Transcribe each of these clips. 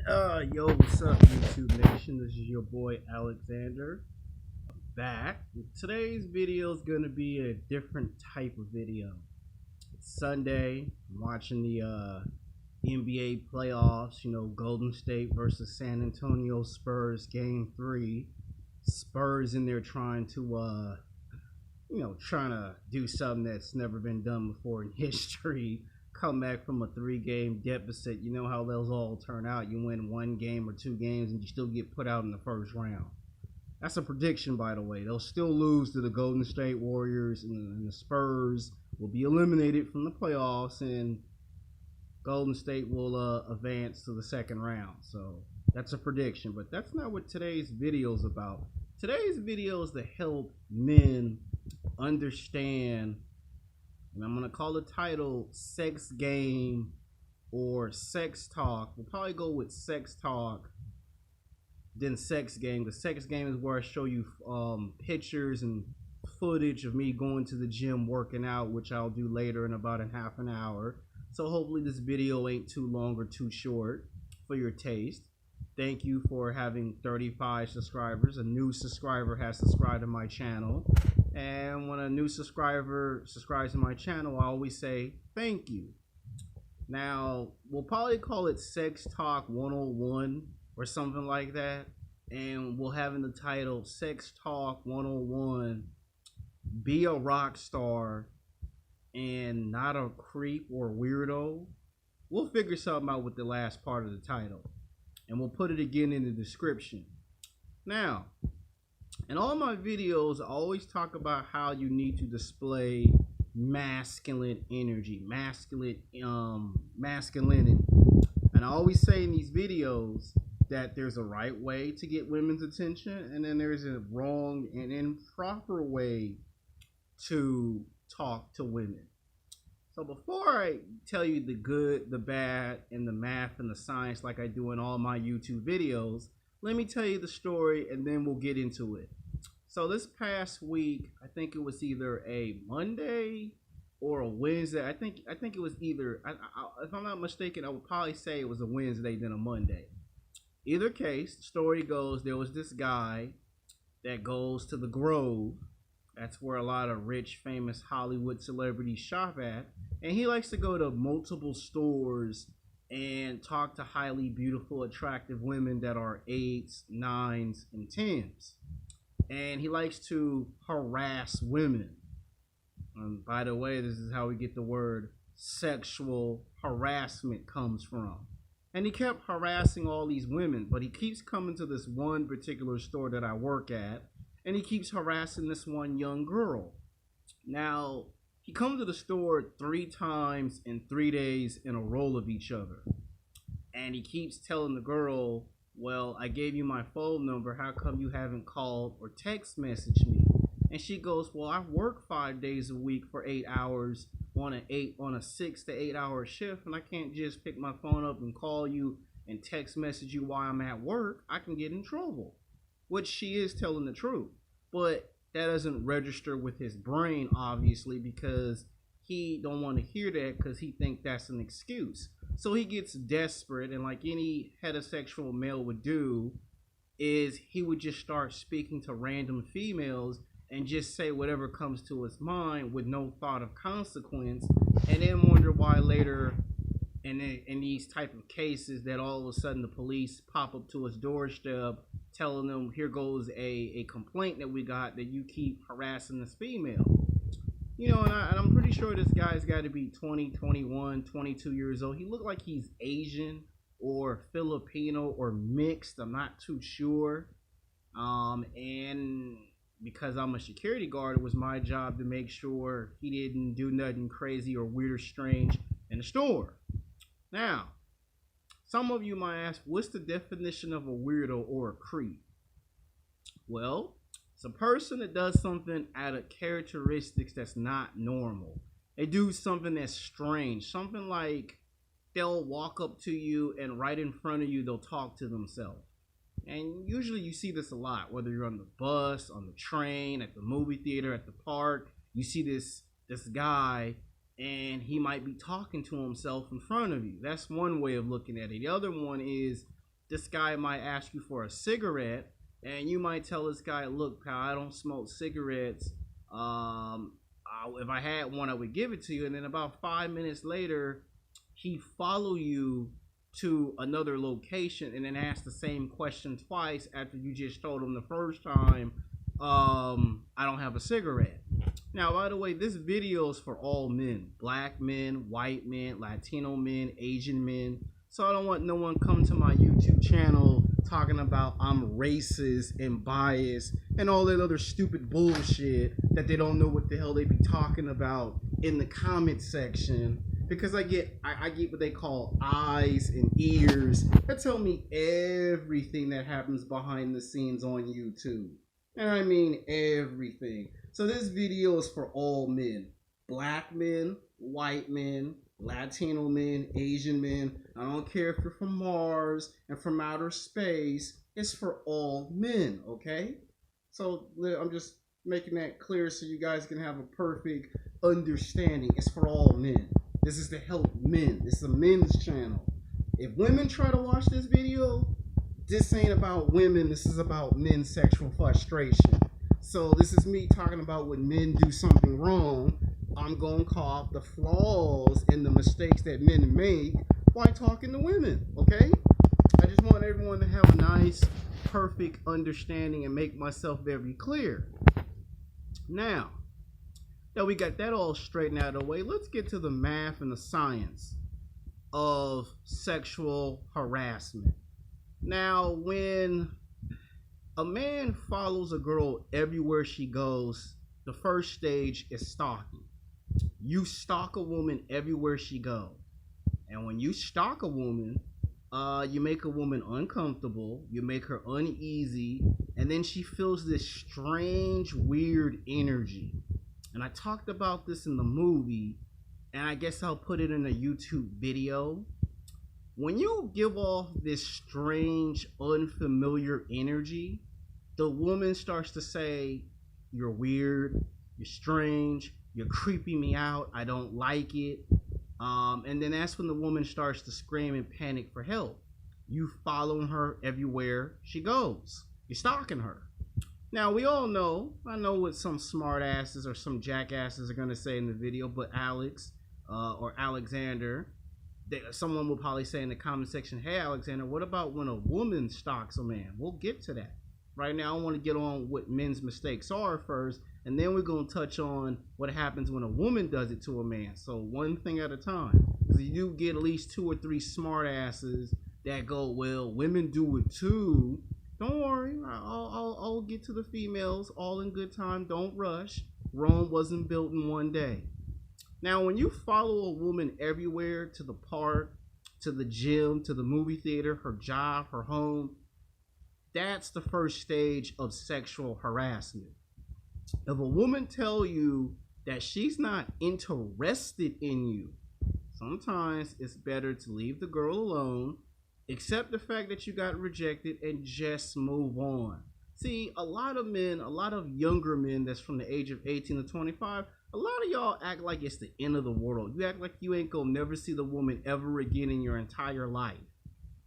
Yo, what's up, YouTube Nation? This is your boy Alexander back. Today's video is gonna be a different type of video. It's Sunday. I'm watching the NBA playoffs. Golden State versus San Antonio Spurs, Game 3. Spurs in there trying to do something that's never been done before in history. Come back from a 3-game deficit. You know how those all turn out. You win one game or two games and you still get put out in the first round. That's a prediction, by the way. They'll still lose to the Golden State Warriors, and the Spurs will be eliminated from the playoffs, and Golden State will advance to the second round. So that's a prediction, but that's not what today's video is about. Today's video is to help men understand, and I'm going to call the title Sex Game or Sex Talk. We'll probably go with Sex Talk, then Sex Game. The Sex Game is where I show you pictures and footage of me going to the gym working out, which I'll do later in about a half an hour. So hopefully this video ain't too long or too short for your taste. Thank you for having 35 subscribers. A new subscriber has subscribed to my channel. And when a new subscriber subscribes to my channel, I always say thank you. Now, we'll probably call it Sex Talk 101 or something like that. And we'll have in the title Sex Talk 101, Be a Rock Star and Not a Creep or Weirdo. We'll figure something out with the last part of the title. And we'll put it again in the description. Now, in all my videos, I always talk about how you need to display masculine energy, masculinity. And I always say in these videos that there's a right way to get women's attention, and then there's a wrong and improper way to talk to women. So before I tell you the good, the bad, and the math and the science like I do in all my YouTube videos, let me tell you the story and then we'll get into it. So this past week, I think it was either a Monday or a Wednesday. I think it was either, if I'm not mistaken, I would probably say it was a Wednesday than a Monday. Either case, the story goes, there was this guy that goes to the Grove. That's where a lot of rich, famous Hollywood celebrities shop at. And he likes to go to multiple stores and talk to highly beautiful, attractive women that are 8s, 9s, and 10s. And he likes to harass women. And by the way, this is how we get the word sexual harassment comes from. And he kept harassing all these women, but he keeps coming to this one particular store that I work at, and he keeps harassing this one young girl. Now, he comes to the store 3 times in 3 days in a row of each other. And he keeps telling the girl, well, I gave you my phone number. How come you haven't called or text messaged me? And she goes, well, I work 5 days a week for 8 hours on a 6 to 8 hour shift. And I can't just pick my phone up and call you and text message you while I'm at work. I can get in trouble. Which she is telling the truth, but that doesn't register with his brain, obviously, because he don't want to hear that because he thinks that's an excuse. So he gets desperate, and like any heterosexual male would do, is he would just start speaking to random females and just say whatever comes to his mind with no thought of consequence, and then wonder why later in these type of cases that all of a sudden the police pop up to his doorstep telling them, here goes a complaint that we got that you keep harassing this female. And I'm pretty sure this guy's got to be 20, 21, 22 years old. He looked like he's Asian or Filipino or mixed. I'm not too sure. And because I'm a security guard, it was my job to make sure he didn't do nothing crazy or weird or strange in the store. Now, some of you might ask, what's the definition of a weirdo or a creep? Well, it's a person that does something out of characteristics that's not normal. They do something that's strange. Something like they'll walk up to you and right in front of you, they'll talk to themselves. And usually you see this a lot, whether you're on the bus, on the train, at the movie theater, at the park. You see this guy and he might be talking to himself in front of you. That's one way of looking at it. The other one is this guy might ask you for a cigarette, and you might tell this guy, "Look, pal, I don't smoke cigarettes. If I had one, I would give it to you." And then about 5 minutes later, he follow you to another location and then ask the same question twice after you just told him the first time, I don't have a cigarette. Now, by the way, this video is for all men: black men, white men, Latino men, Asian men. So I don't want no one coming to my YouTube channel talking about I'm racist and biased and all that other stupid bullshit that they don't know what the hell they be talking about in the comment section. Because I get what they call eyes and ears that tell me everything that happens behind the scenes on YouTube. And I mean everything. So this video is for all men: black men, white men, Latino men, Asian men. I don't care if you're from Mars and from outer space. It's for all men, okay? So I'm just making that clear so you guys can have a perfect understanding. It's for all men. This is to help men. This is a men's channel. If women try to watch this video, this ain't about women. This is about men's sexual frustration. So this is me talking about when men do something wrong. I'm going to call out the flaws and the mistakes that men make while talking to women, okay? I just want everyone to have a nice, perfect understanding and make myself very clear. Now that we got that all straightened out of the way, let's get to the math and the science of sexual harassment. Now, when a man follows a girl everywhere she goes, the first stage is stalking. You stalk a woman everywhere she goes. And when you stalk a woman, you make a woman uncomfortable, you make her uneasy, and then she feels this strange, weird energy. And I talked about this in the movie, and I guess I'll put it in a YouTube video. When you give off this strange, unfamiliar energy, the woman starts to say, "You're weird, you're strange, you're creeping me out, I don't like it." And then that's when the woman starts to scream and panic for help. You following her everywhere she goes. You're stalking her. Now, we all know, I know what some smart asses or some jackasses are going to say in the video, but Alex or Alexander, someone will probably say in the comment section, "Hey, Alexander, what about when a woman stalks a man?" We'll get to that. Right now, I want to get on what men's mistakes are first, and then we're going to touch on what happens when a woman does it to a man. So one thing at a time. Because you do get at least 2 or 3 smart asses that go, "Well, women do it too." Don't worry, I'll get to the females all in good time. Don't rush. Rome wasn't built in one day. Now, when you follow a woman everywhere, to the park, to the gym, to the movie theater, her job, her home, that's the first stage of sexual harassment. If a woman tell you that she's not interested in you, sometimes it's better to leave the girl alone, accept the fact that you got rejected, and just move on. See, a lot of men, a lot of younger men that's from the age of 18 to 25, a lot of y'all act like it's the end of the world. You act like you ain't gonna never see the woman ever again in your entire life.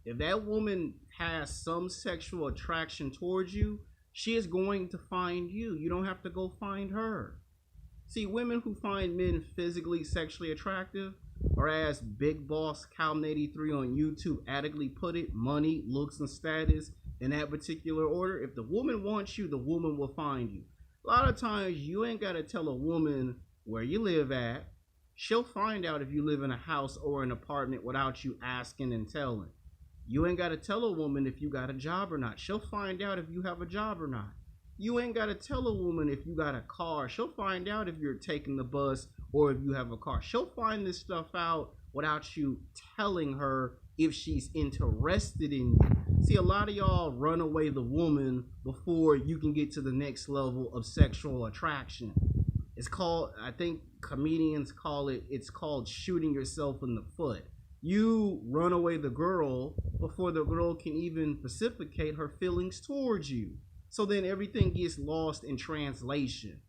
If that woman has some sexual attraction towards you, she is going to find you. You don't have to go find her. See, women who find men physically, sexually attractive, or as Big Boss Calvin 83 on YouTube adequately put it, money, looks, and status in that particular order. If the woman wants you, the woman will find you. A lot of times you ain't got to tell a woman where you live at. She'll find out if you live in a house or an apartment without you asking and telling. You ain't got to tell a woman if you got a job or not. She'll find out if you have a job or not. You ain't got to tell a woman if you got a car. She'll find out if you're taking the bus or if you have a car. She'll find this stuff out without you telling her if she's interested in you. See, a lot of y'all run away the woman before you can get to the next level of sexual attraction. It's called, I think comedians call it, it's called shooting yourself in the foot. You run away the girl before the girl can even reciprocate her feelings towards you. So then everything gets lost in translation.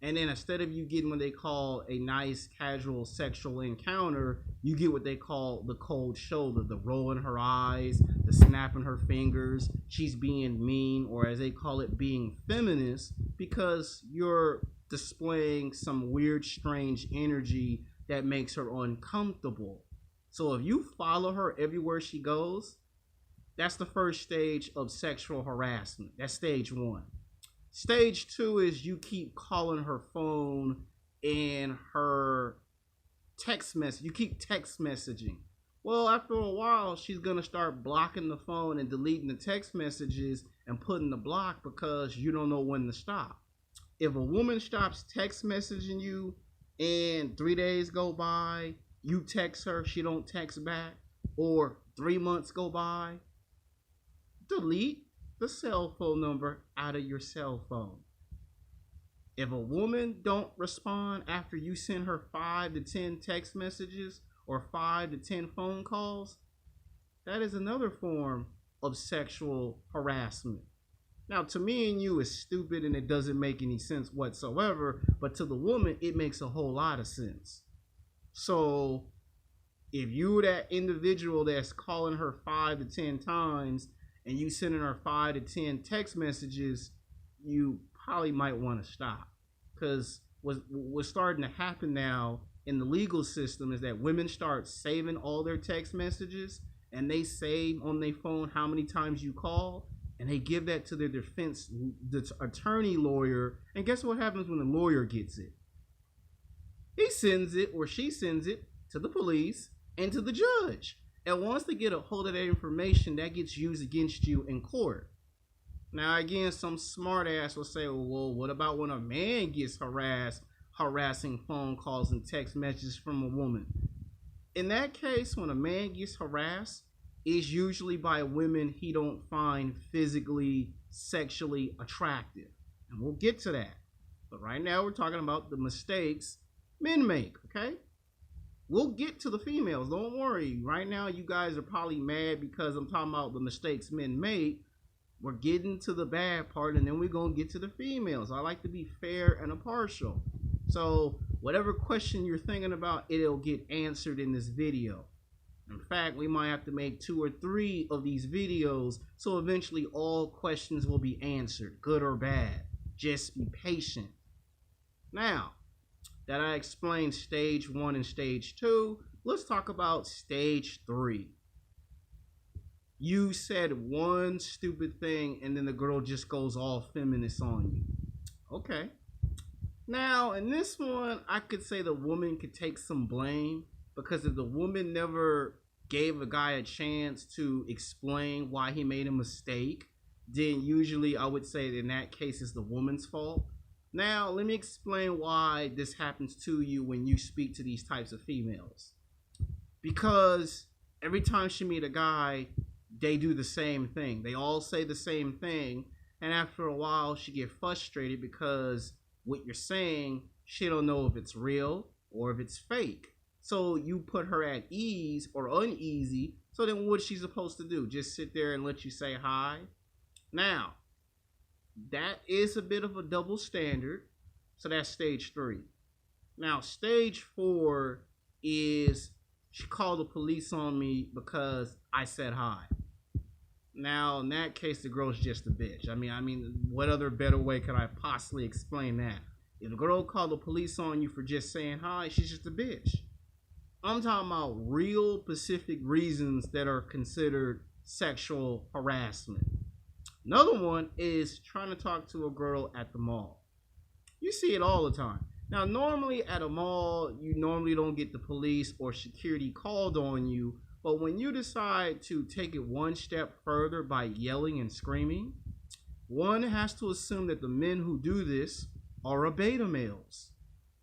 And then instead of you getting what they call a nice casual sexual encounter, you get what they call the cold shoulder, the roll in her eyes, the snapping her fingers, she's being mean, or as they call it, being feminist, because you're displaying some weird, strange energy that makes her uncomfortable. So if you follow her everywhere she goes, that's the first stage of sexual harassment. That's stage one. Stage two is you keep calling her phone and her text message. You keep text messaging. Well, after a while, she's going to start blocking the phone and deleting the text messages and putting the block because you don't know when to stop. If a woman stops text messaging you and 3 days go by, you text her, she don't text back, or 3 months go by, delete the cell phone number out of your cell phone. If a woman don't respond after you send her 5 to 10 text messages or 5 to 10 phone calls, that is another form of sexual harassment. Now, to me and you, it's stupid and it doesn't make any sense whatsoever, but to the woman, it makes a whole lot of sense. So, if you're that individual that's calling her 5 to 10 times and you sending her 5 to 10 text messages, you probably might want to stop. Because what's starting to happen now in the legal system is that women start saving all their text messages, and they save on their phone how many times you call, and they give that to their defense attorney lawyer. And guess what happens when the lawyer gets it? He sends it, or she sends it, to the police and to the judge. And once they get a hold of that information, that gets used against you in court. Now, again, some smart ass will say, well, what about when a man gets harassing phone calls and text messages from a woman? In that case, when a man gets harassed, it's usually by women he don't find physically, sexually attractive. And we'll get to that. But right now, we're talking about the mistakes men make, okay? We'll get to the females. Don't worry. Right now, you guys are probably mad because I'm talking about the mistakes men make. We're getting to the bad part, and then we're going to get to the females. I like to be fair and impartial. So whatever question you're thinking about, it'll get answered in this video. In fact, we might have to make 2 or 3 of these videos, so eventually all questions will be answered, good or bad. Just be patient. Now that I explained stage 1 and stage 2, let's talk about stage 3. You said one stupid thing and then the girl just goes all feminist on you. Okay. Now, in this one, I could say the woman could take some blame, because if the woman never gave a guy a chance to explain why he made a mistake, then usually I would say that in that case it's the woman's fault. Now, let me explain why this happens to you when you speak to these types of females. Because every time she meet a guy, they do the same thing. They all say the same thing. And after a while, she get frustrated because what you're saying, she don't know if it's real or if it's fake. So you put her at ease or uneasy. So then what's she supposed to do? Just sit there and let you say hi? Now, that is a bit of a double standard. So that's stage 3. Now, stage 4 is she called the police on me because I said hi. Now, in that case, the girl's just a bitch. I mean, what other better way could I possibly explain that? If a girl called the police on you for just saying hi, she's just a bitch. I'm talking about real specific reasons that are considered sexual harassment. Another one is trying to talk to a girl at the mall. You see it all the time. Now, normally at a mall, you normally don't get the police or security called on you. But when you decide to take it one step further by yelling and screaming, one has to assume that the men who do this are beta males.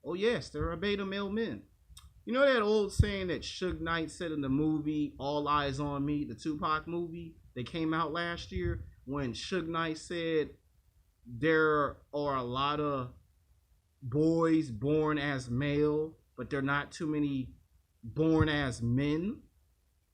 Oh yes, there are beta male men. You know that old saying that Suge Knight said in the movie All Eyes on Me, the Tupac movie that came out last year, when Suge Knight said there are a lot of boys born as male, but there are not too many born as men?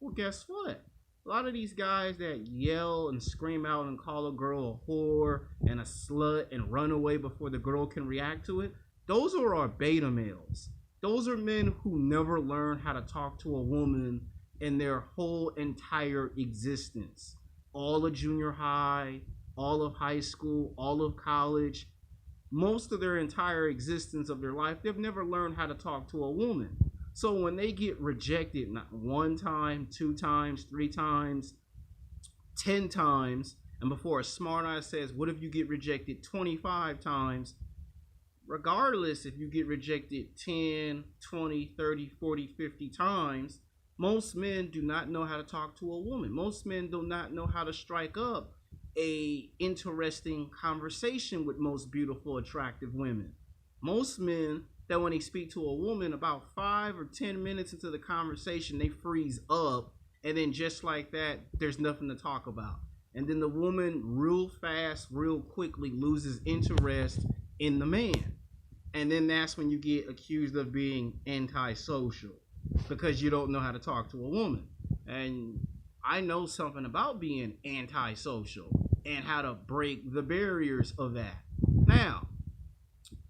Well, guess what? A lot of these guys that yell and scream out and call a girl a whore and a slut and run away before the girl can react to it, those are our beta males. Those are men who never learn how to talk to a woman in their whole entire existence. All of junior high, all of high school, all of college, most of their entire existence of their life, they've never learned how to talk to a woman. So when they get rejected, not one time, two times, three times, 10 times, and before a smart ass says, what if you get rejected 25 times? Regardless if you get rejected 10, 20, 30, 40, 50 times, most men do not know how to talk to a woman. Most men do not know how to strike up a interesting conversation with most beautiful, attractive women. Most men that when they speak to a woman about 5 or 10 minutes into the conversation, they freeze up, and then just like that, there's nothing to talk about. And then the woman real fast, real quickly loses interest in the man. And then that's when you get accused of being antisocial because you don't know how to talk to a woman. And I know something about being antisocial and how to break the barriers of that. Now,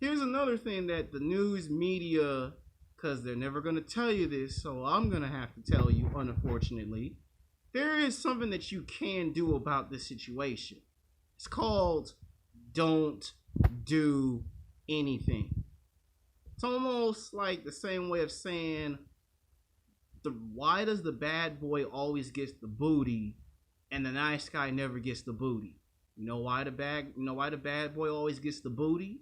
here's another thing that the news media, because they're never going to tell you this, so I'm going to have to tell you, unfortunately, there is something that you can do about this situation. It's called don't do anything. It's almost like the same way of saying, why does the bad boy always get the booty and the nice guy never gets the booty? You know why the bad boy always gets the booty?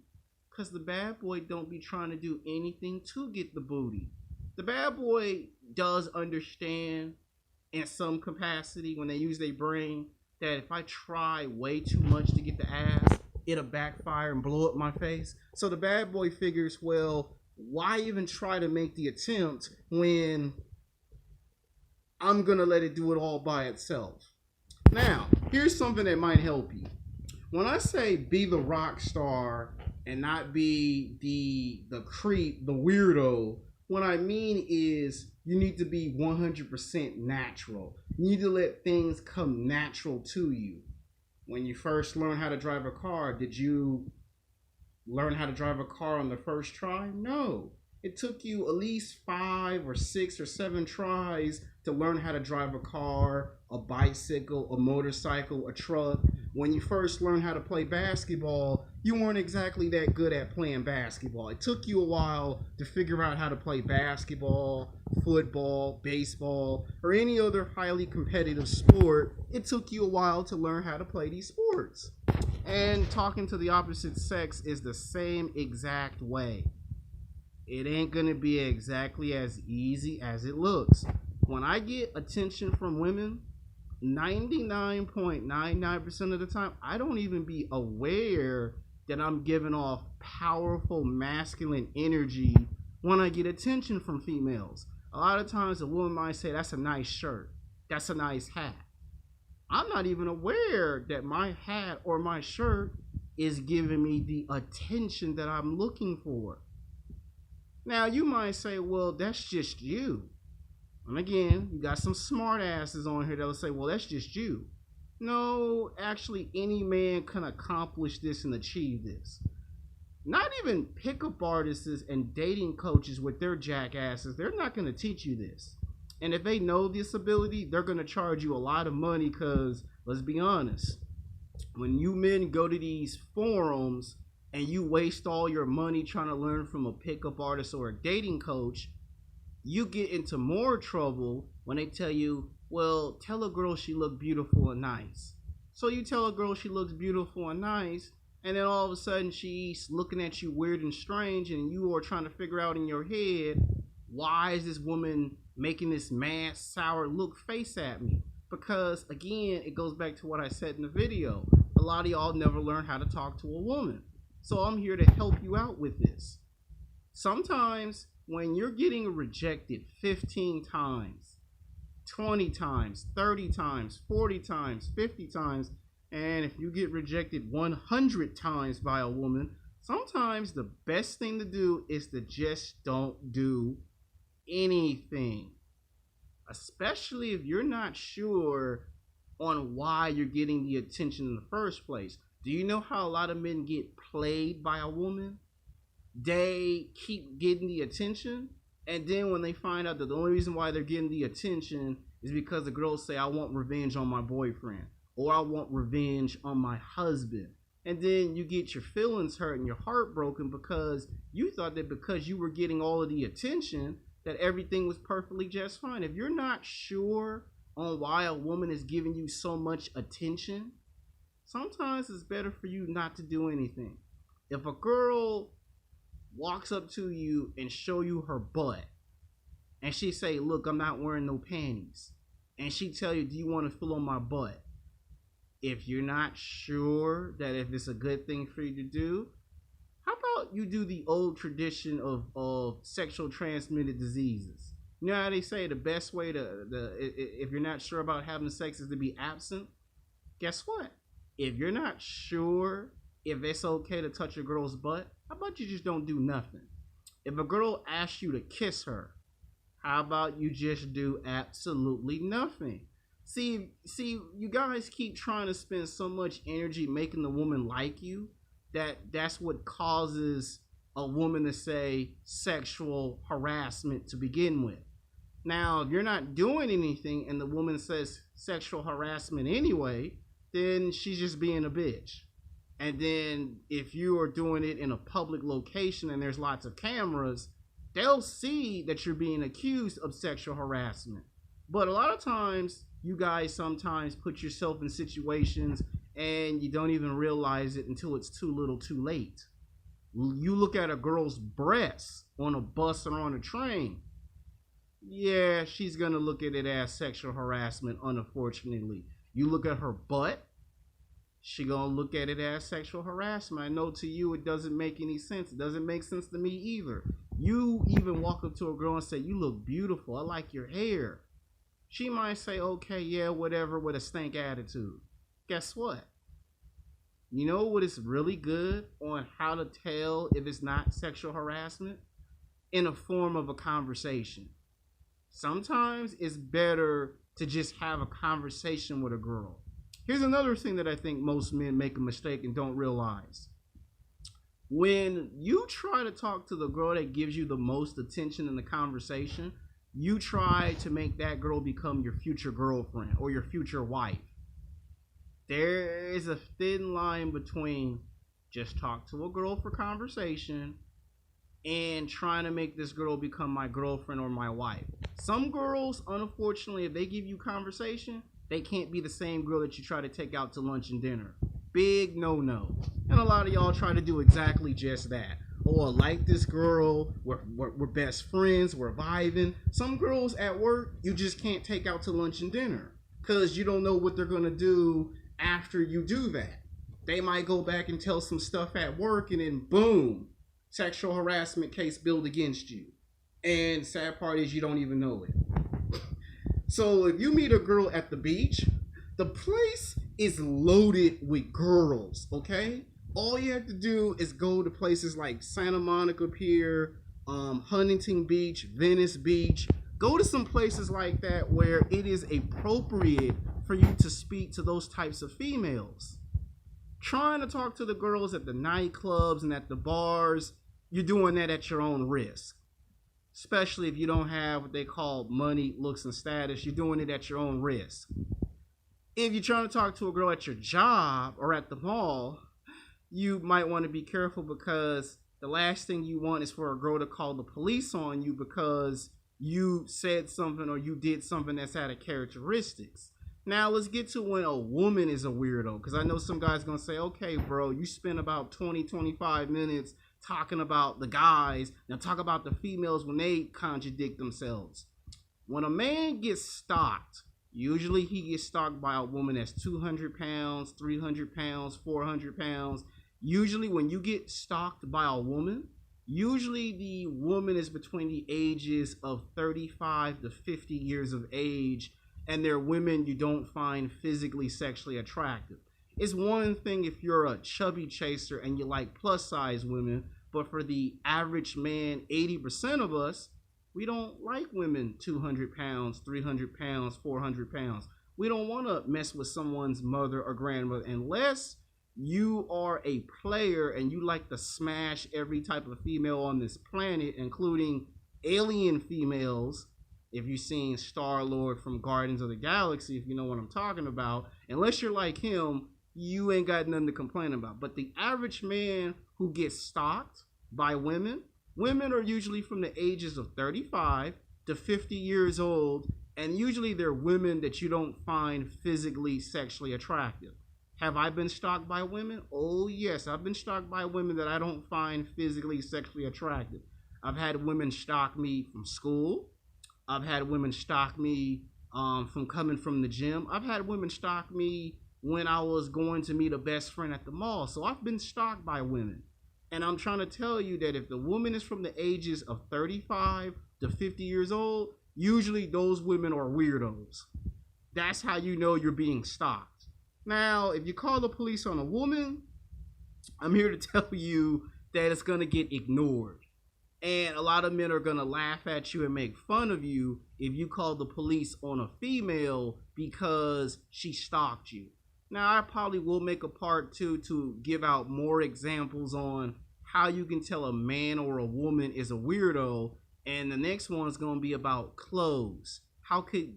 Because the bad boy don't be trying to do anything to get the booty. The bad boy does understand in some capacity when they use their brain that if I try way too much to get the ass, it'll backfire and blow up my face. So the bad boy figures, well, why even try to make the attempt when I'm gonna let it do it all by itself? Now, here's something that might help you. When I say be the rock star and not be the creep, the weirdo, what I mean is you need to be 100% natural. You need to let things come natural to you. When you first learn how to drive a car, did you learn how to drive a car on the first try? No. It took you at least 5 or 6 or 7 tries to learn how to drive a car, a bicycle, a motorcycle, a truck. When you first learned how to play basketball, you weren't exactly that good at playing basketball. It took you a while to figure out how to play basketball, football, baseball, or any other highly competitive sport. It took you a while to learn how to play these sports. And talking to the opposite sex is the same exact way. It ain't gonna be exactly as easy as it looks. When I get attention from women, 99.99% of the time, I don't even be aware that I'm giving off powerful masculine energy when I get attention from females. A lot of times a woman might say, that's a nice shirt, that's a nice hat. I'm not even aware that my hat or my shirt is giving me the attention that I'm looking for. Now you might say, well, that's just you. And again, you got some smart asses on here that'll say, well, that's just you. No, actually, any man can accomplish this and achieve this. Not even pickup artists and dating coaches with their jackasses, they're not going to teach you this. And if they know this ability, they're going to charge you a lot of money because, let's be honest, when you men go to these forums and you waste all your money trying to learn from a pickup artist or a dating coach, you get into more trouble when they tell you, well, tell a girl she look beautiful and nice. So you tell a girl she looks beautiful and nice, and then all of a sudden she's looking at you weird and strange, and you are trying to figure out in your head, why is this woman making this mad, sour look face at me? Because, again, it goes back to what I said in the video. A lot of y'all never learn how to talk to a woman. So I'm here to help you out with this. Sometimes when you're getting rejected 15 times, 20 times, 30 times, 40 times, 50 times, and if you get rejected 100 times by a woman, sometimes the best thing to do is to just don't do anything. Especially if you're not sure on why you're getting the attention in the first place. Do you know how a lot of men get played by a woman? They keep getting the attention And then when they find out that the only reason why they're getting the attention is because the girls say, I want revenge on my boyfriend, or I want revenge on my husband. And then you get your feelings hurt and your heart broken because you thought that because you were getting all of the attention that everything was perfectly just fine. If you're not sure on why a woman is giving you so much attention, sometimes it's better for you not to do anything. If a girl walks up to you and show you her butt, and she say, look, I'm not wearing no panties, and she tell you, do you want to feel on my butt? If you're not sure that if it's a good thing for you to do, how about you do the old tradition of sexual transmitted diseases? You know how they say the best way if you're not sure about having sex is to be absent? Guess what? If you're not sure if it's okay to touch a girl's butt, how about you just don't do nothing? If a girl asks you to kiss her, how about you just do absolutely nothing? See, you guys keep trying to spend so much energy making the woman like you that's what causes a woman to say sexual harassment to begin with. Now, if you're not doing anything and the woman says sexual harassment anyway, then she's just being a bitch. And then if you are doing it in a public location and there's lots of cameras, they'll see that you're being accused of sexual harassment. But a lot of times, you guys sometimes put yourself in situations and you don't even realize it until it's too little too late. You look at a girl's breasts on a bus or on a train. Yeah, she's going to look at it as sexual harassment, unfortunately. You look at her butt, she going to look at it as sexual harassment. I know to you it doesn't make any sense. It doesn't make sense to me either. You even walk up to a girl and say, you look beautiful. I like your hair. She might say, okay, yeah, whatever, with a stank attitude. Guess what? You know what is really good on how to tell if it's not sexual harassment? In a form of a conversation. Sometimes it's better to just have a conversation with a girl. Here's another thing that I think most men make a mistake and don't realize. When you try to talk to the girl that gives you the most attention in the conversation, you try to make that girl become your future girlfriend or your future wife. There is a thin line between just talk to a girl for conversation and trying to make this girl become my girlfriend or my wife. Some girls, unfortunately, if they give you conversation, they can't be the same girl that you try to take out to lunch and dinner. Big no-no. And a lot of y'all try to do exactly just that. Oh, I like this girl, we're best friends, we're vibing. Some girls at work, you just can't take out to lunch and dinner because you don't know what they're going to do after you do that. They might go back and tell some stuff at work and then boom, sexual harassment case built against you. And sad part is you don't even know it. So if you meet a girl at the beach, the place is loaded with girls, okay? All you have to do is go to places like Santa Monica Pier, Huntington Beach, Venice Beach. Go to some places like that where it is appropriate for you to speak to those types of females. Trying to talk to the girls at the nightclubs and at the bars, you're doing that at your own risk. Especially if you don't have what they call money, looks, and status, you're doing it at your own risk. If you're trying to talk to a girl at your job or at the mall, you might want to be careful because the last thing you want is for a girl to call the police on you because you said something or you did something that's out of characteristics. Now let's get to when a woman is a weirdo, because I know some guys going to say, okay, bro, you spent about 20-25 minutes talking about the guys. Now talk about the females when they contradict themselves. When a man gets stalked, usually he gets stalked by a woman that's 200 pounds, 300 pounds, 400 pounds. Usually when you get stalked by a woman, usually the woman is between the ages of 35 to 50 years of age, and they're women you don't find physically sexually attractive. It's one thing if you're a chubby chaser and you like plus size women, but for the average man, 80% of us, we don't like women 200 pounds, 300 pounds, 400 pounds. We don't want to mess with someone's mother or grandmother unless you are a player and you like to smash every type of female on this planet, including alien females, if you've seen Star-Lord from Guardians of the Galaxy, if you know what I'm talking about, unless you're like him, you ain't got nothing to complain about. But the average man who gets stalked by women, women are usually from the ages of 35 to 50 years old, and usually they're women that you don't find physically sexually attractive. Have I been stalked by women? Oh yes, I've been stalked by women that I don't find physically sexually attractive. I've had women stalk me from school. I've had women stalk me from coming from the gym. I've had women stalk me when I was going to meet a best friend at the mall. So I've been stalked by women. And I'm trying to tell you that if the woman is from the ages of 35 to 50 years old, usually those women are weirdos. That's how you know you're being stalked. Now, if you call the police on a woman, I'm here to tell you that it's going to get ignored. And a lot of men are going to laugh at you and make fun of you if you call the police on a female because she stalked you. Now, I probably will make a part 2 to give out more examples on how you can tell a man or a woman is a weirdo. And the next one is going to be about clothes. How could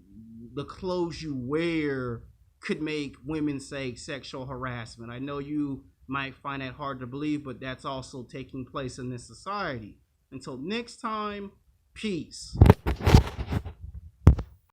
the clothes you wear could make women say sexual harassment? I know you might find that hard to believe, but that's also taking place in this society. Until next time, peace.